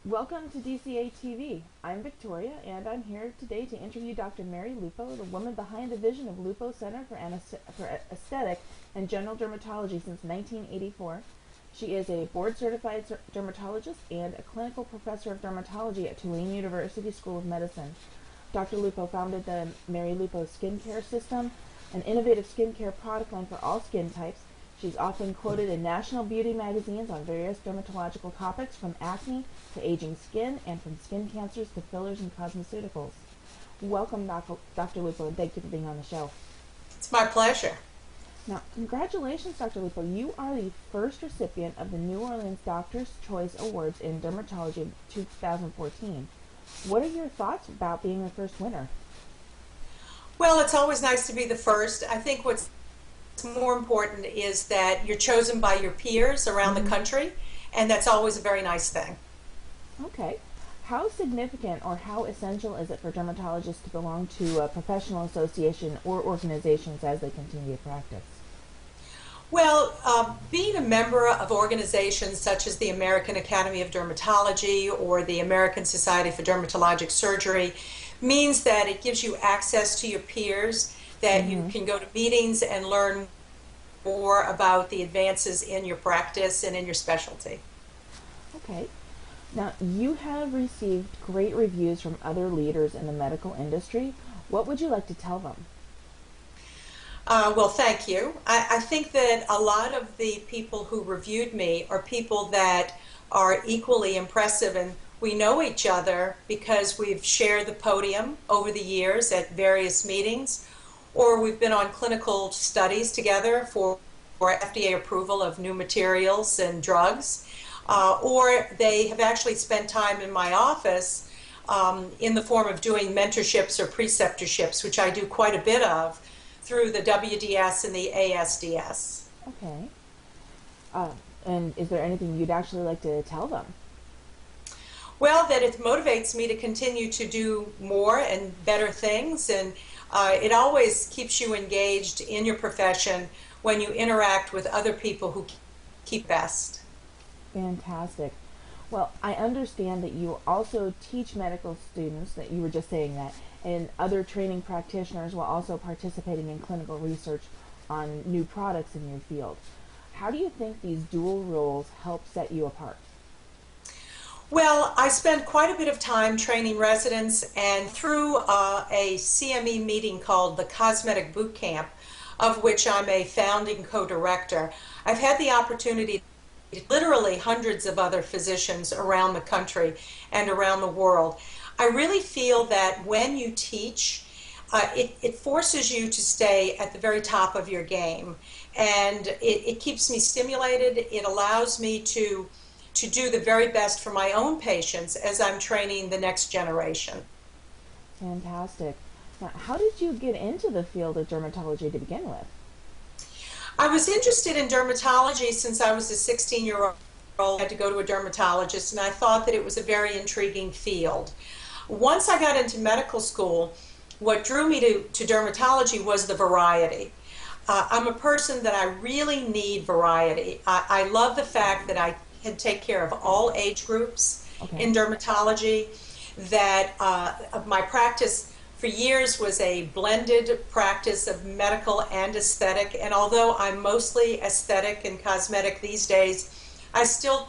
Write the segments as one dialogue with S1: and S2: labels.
S1: Welcome to DCA TV. I'm Victoria, and I'm here today to interview Dr. Mary Lupo, the woman behind the vision of Lupo Center for Aesthetic and General Dermatology since 1984. She is a board-certified dermatologist and a clinical professor of dermatology at Tulane University School of Medicine. Dr. Lupo founded the Mary Lupo Skincare System, an innovative skincare product line for all skin types. She's often quoted in national beauty magazines on various dermatological topics, from acne to aging skin and from skin cancers to fillers and cosmeceuticals. Welcome, Dr. Lupo, and thank you for being on the show.
S2: It's my pleasure.
S1: Now, congratulations, Dr. Lupo. You are the first recipient of the New Orleans Doctor's Choice Awards in Dermatology of 2014. What are your thoughts about being the first winner?
S2: Well, it's always nice to be the first. I think what's more important is that you're chosen by your peers around the country, and that's always a very nice thing.
S1: Okay. How significant or how essential is it for dermatologists to belong to a professional association or organizations as they continue to practice?
S2: Well, being a member of organizations such as the American Academy of Dermatology or the American Society for Dermatologic Surgery means that it gives you access to your peers, that you can go to meetings and learn more about the advances in your practice and in your specialty.
S1: Okay. Now, you have received great reviews from other leaders in the medical industry. What would you like to tell them?
S2: Well, thank you. I think that a lot of the people who reviewed me are people that are equally impressive, and we know each other because we've shared the podium over the years at various meetings, or we've been on clinical studies together for FDA approval of new materials and drugs, or they have actually spent time in my office in the form of doing mentorships or preceptorships, which I do quite a bit of through the WDS and the ASDS.
S1: Okay. And is there anything you'd actually like to tell them?
S2: Well, that it motivates me to continue to do more and better things, and it always keeps you engaged in your profession when you interact with other people who keep best.
S1: Fantastic. Well, I understand that you also teach medical students, that you were just saying that, and other training practitioners while also participating in clinical research on new products in your field. How do you think these dual roles help set you apart?
S2: Well, I spend quite a bit of time training residents, and through a CME meeting called the Cosmetic Boot Camp, of which I'm a founding co-director, I've had the opportunity to literally hundreds of other physicians around the country and around the world. I really feel that when you teach, it forces you to stay at the very top of your game, and it keeps me stimulated. It allows me to do the very best for my own patients as I'm training the next generation.
S1: Fantastic. Now, how did you get into the field of dermatology to begin with?
S2: I was interested in dermatology since I was a 16-year-old. I had to go to a dermatologist, and I thought that it was a very intriguing field. Once I got into medical school, what drew me to dermatology was the variety. I'm a person that I really need variety. I love the fact that I can take care of all age groups
S1: Okay.
S2: in dermatology, that my practice for years was a blended practice of medical and aesthetic, and although I'm mostly aesthetic and cosmetic these days, I still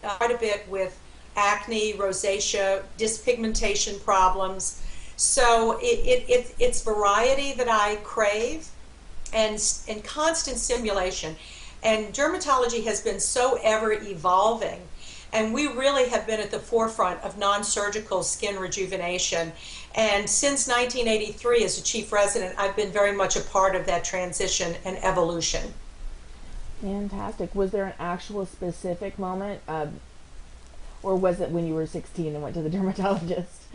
S2: quite a bit with acne, rosacea, dyspigmentation problems. So it's variety that I crave, and constant stimulation. And dermatology has been so ever evolving, and we really have been at the forefront of non-surgical skin rejuvenation. And since 1983, as a chief resident, I've been very much a part of that transition and evolution.
S1: Fantastic. Was there an actual specific moment, or was it when you were 16 and went to the dermatologist?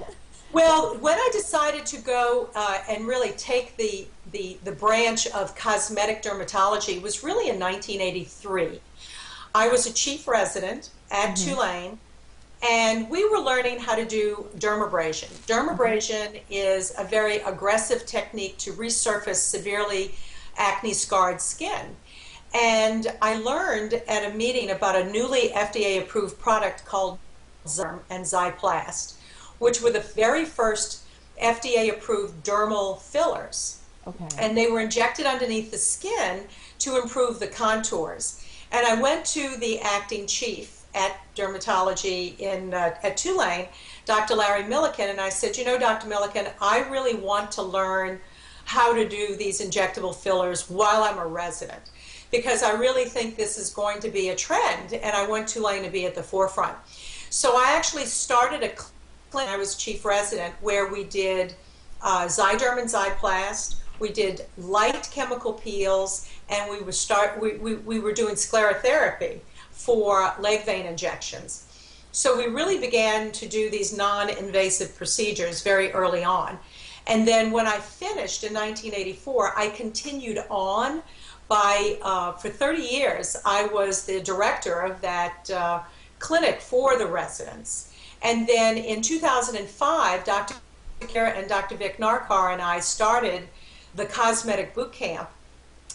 S2: Well, when I decided to go and really take the branch of cosmetic dermatology was really in 1983. I was a chief resident at Tulane, and we were learning how to do dermabrasion. Dermabrasion is a very aggressive technique to resurface severely acne-scarred skin. And I learned at a meeting about a newly FDA-approved product called and Zyplast, which were the very first FDA-approved dermal fillers.
S1: Okay.
S2: And they were injected underneath the skin to improve the contours. And I went to the acting chief at dermatology at Tulane, Dr. Larry Milliken, and I said, you know, Dr. Milliken, I really want to learn how to do these injectable fillers while I'm a resident, because I really think this is going to be a trend, and I want Tulane to be at the forefront. So I actually started a clinic, I was chief resident, where we did Zyderm and Zyplast, we did light chemical peels, and we were doing sclerotherapy for leg vein injections. So we really began to do these non-invasive procedures very early on. And then when I finished in 1984, I continued on for 30 years, I was the director of that clinic for the residents. And then in 2005, Dr. Kara and Dr. Vic Narkar and I started the Cosmetic Boot Camp.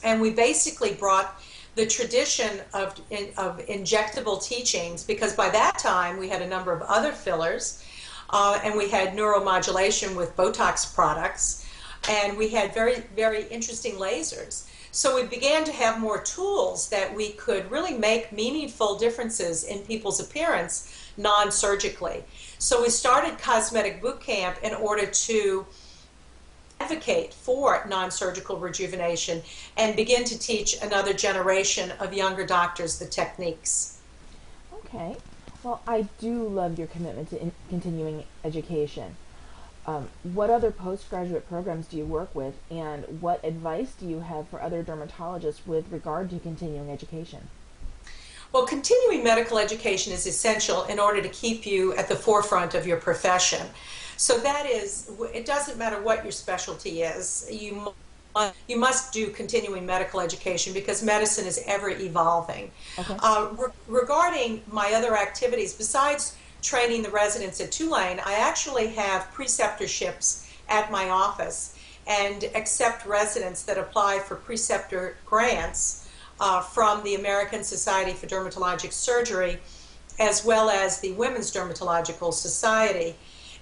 S2: And we basically brought the tradition of injectable teachings, because by that time we had a number of other fillers, and we had neuromodulation with Botox products, and we had very, very interesting lasers. So we began to have more tools that we could really make meaningful differences in people's appearance non-surgically. So we started Cosmetic Boot Camp in order to advocate for non-surgical rejuvenation and begin to teach another generation of younger doctors the techniques.
S1: Okay. Well, I do love your commitment to continuing education. What other postgraduate programs do you work with, and what advice do you have for other dermatologists with regard to continuing education?
S2: Well, continuing medical education is essential in order to keep you at the forefront of your profession. So that is, it doesn't matter what your specialty is, you must do continuing medical education because medicine is ever evolving.
S1: Okay.
S2: Regarding my other activities, besides training the residents at Tulane, I actually have preceptorships at my office and accept residents that apply for preceptor grants from the American Society for Dermatologic Surgery, as well as the Women's Dermatological Society.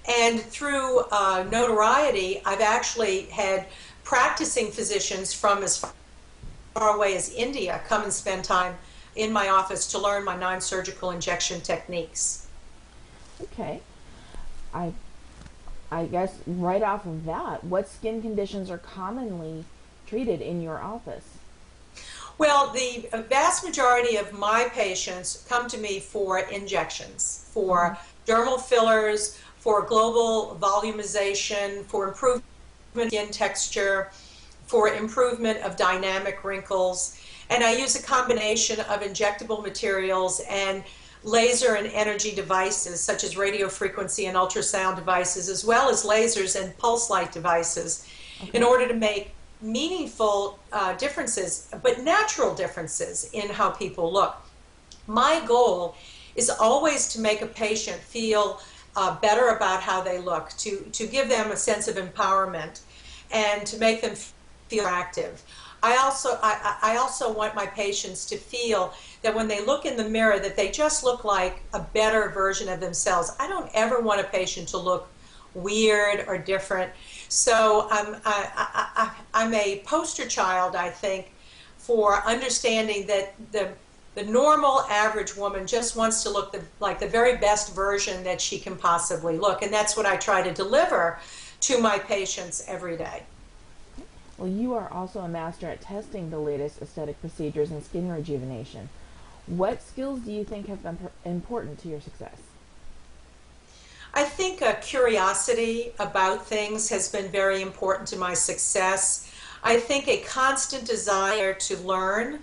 S2: And through notoriety, I've actually had practicing physicians from as far away as India come and spend time in my office to learn my non-surgical injection techniques.
S1: Okay. I guess right off of that, what skin conditions are commonly treated in your office?
S2: Well, the vast majority of my patients come to me for injections, for dermal fillers, for global volumization, for improvement in skin texture, for improvement of dynamic wrinkles. And I use a combination of injectable materials and laser and energy devices such as radio frequency and ultrasound devices, as well as lasers and pulse light devices, in order to make meaningful differences, but natural differences in how people look. My goal is always to make a patient feel better about how they look, to give them a sense of empowerment and to make them feel active. I also want my patients to feel that when they look in the mirror that they just look like a better version of themselves. I don't ever want a patient to look weird or different. So I'm a poster child, I think, for understanding that the normal average woman just wants to look like the very best version that she can possibly look. And that's what I try to deliver to my patients every day.
S1: Well, you are also a master at testing the latest aesthetic procedures in skin rejuvenation. What skills do you think have been important to your success?
S2: I think a curiosity about things has been very important to my success. I think a constant desire to learn,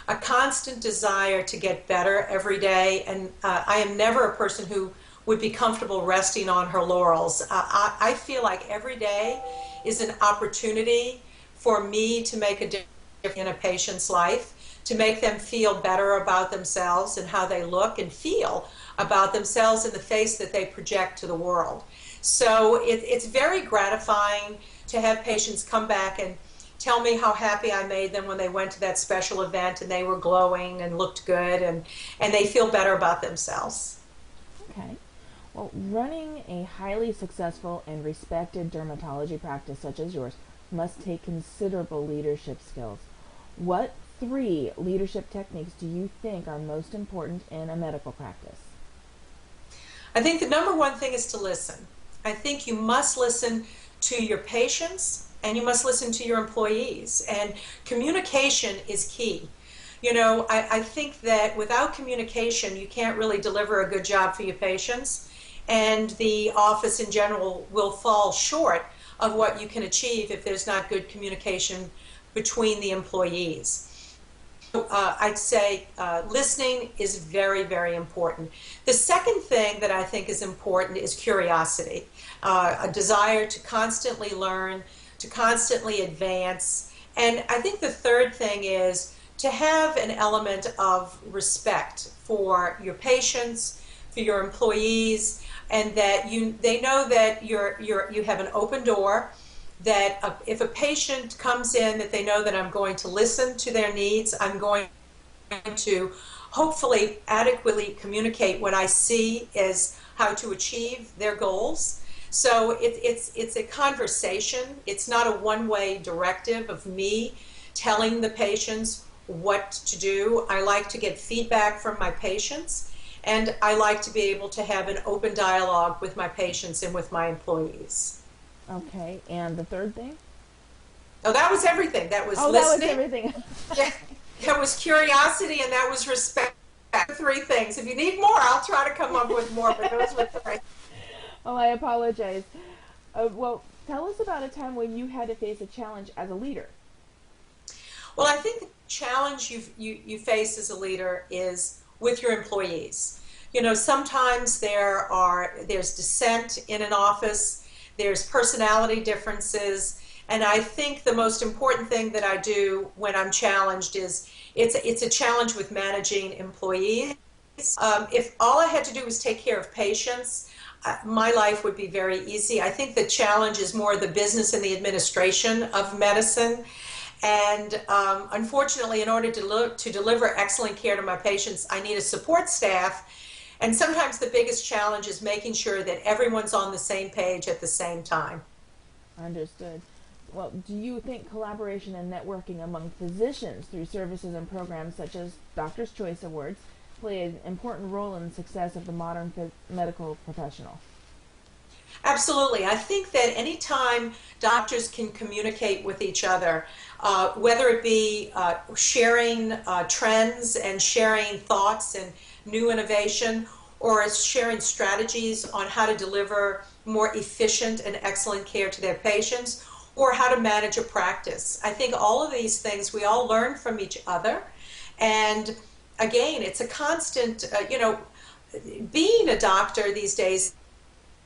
S2: a constant desire to get better every day, and I am never a person who would be comfortable resting on her laurels. I feel like every day is an opportunity for me to make a difference in a patient's life, to make them feel better about themselves and how they look and feel about themselves in the face that they project to the world. So it's very gratifying to have patients come back and tell me how happy I made them when they went to that special event and they were glowing and looked good and they feel better about themselves.
S1: Okay. Well, running a highly successful and respected dermatology practice such as yours must take considerable leadership skills. What three leadership techniques do you think are most important in a medical practice?
S2: I think the number one thing is to listen. I think you must listen to your patients and you must listen to your employees. And communication is key. I think that without communication, you can't really deliver a good job for your patients, and the office in general will fall short of what you can achieve if there's not good communication between the employees. I'd say listening is very, very important. The second thing that I think is important is curiosity, a desire to constantly learn, to constantly advance. And I think the third thing is to have an element of respect for your patients, for your employees, and that they know that you have an open door, that if a patient comes in, that they know that I'm going to listen to their needs, I'm going to hopefully adequately communicate what I see as how to achieve their goals. So it's a conversation. It's not a one-way directive of me telling the patients what to do. I like to get feedback from my patients, and I like to be able to have an open dialogue with my patients and with my employees.
S1: Okay, and the third thing?
S2: Oh, that was everything. That was
S1: Oh,
S2: listening.
S1: that was everything.
S2: Yeah, that was curiosity, and that was respect. Three things. If you need more, I'll try to come up with more, but those were three.
S1: Oh, I apologize. Well, tell us about a time when you had to face a challenge as a leader.
S2: Well, I think the challenge you face as a leader is with your employees. Sometimes there's dissent in an office, there's personality differences, and I think the most important thing that I do when I'm challenged is it's a challenge with managing employees. If all I had to do was take care of patients, my life would be very easy. I think the challenge is more the business and the administration of medicine. And unfortunately, in order to deliver excellent care to my patients, I need a support staff. And sometimes the biggest challenge is making sure that everyone's on the same page at the same time.
S1: Understood. Well, do you think collaboration and networking among physicians through services and programs such as Doctor's Choice Awards play an important role in the success of the modern medical professional?
S2: Absolutely. I think that anytime doctors can communicate with each other, whether it be sharing trends and sharing thoughts and new innovation, or as sharing strategies on how to deliver more efficient and excellent care to their patients, or how to manage a practice. I think all of these things we all learn from each other. And again, it's a constant, being a doctor these days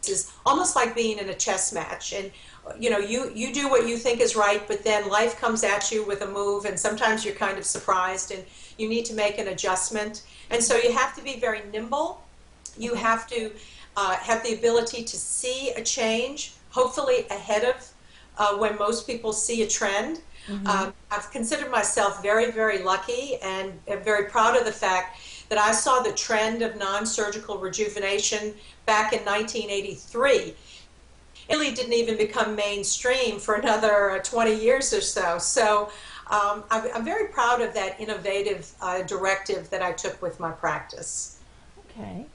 S2: is almost like being in a chess match, and you do what you think is right, but then life comes at you with a move, and sometimes you're kind of surprised and you need to make an adjustment, and so you have to be very nimble. You have to have the ability to see a change, hopefully ahead of when most people see a trend.
S1: Mm-hmm.
S2: I've considered myself very, very lucky and am very proud of the fact that I saw the trend of non-surgical rejuvenation back in 1983. It really didn't even become mainstream for another 20 years or so. So I'm very proud of that innovative directive that I took with my practice.
S1: Okay.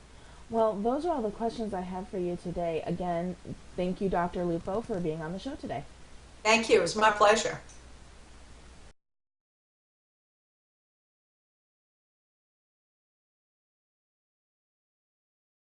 S1: Well, those are all the questions I have for you today. Again, thank you, Dr. Lupo, for being on the show today.
S2: Thank you. It was my pleasure.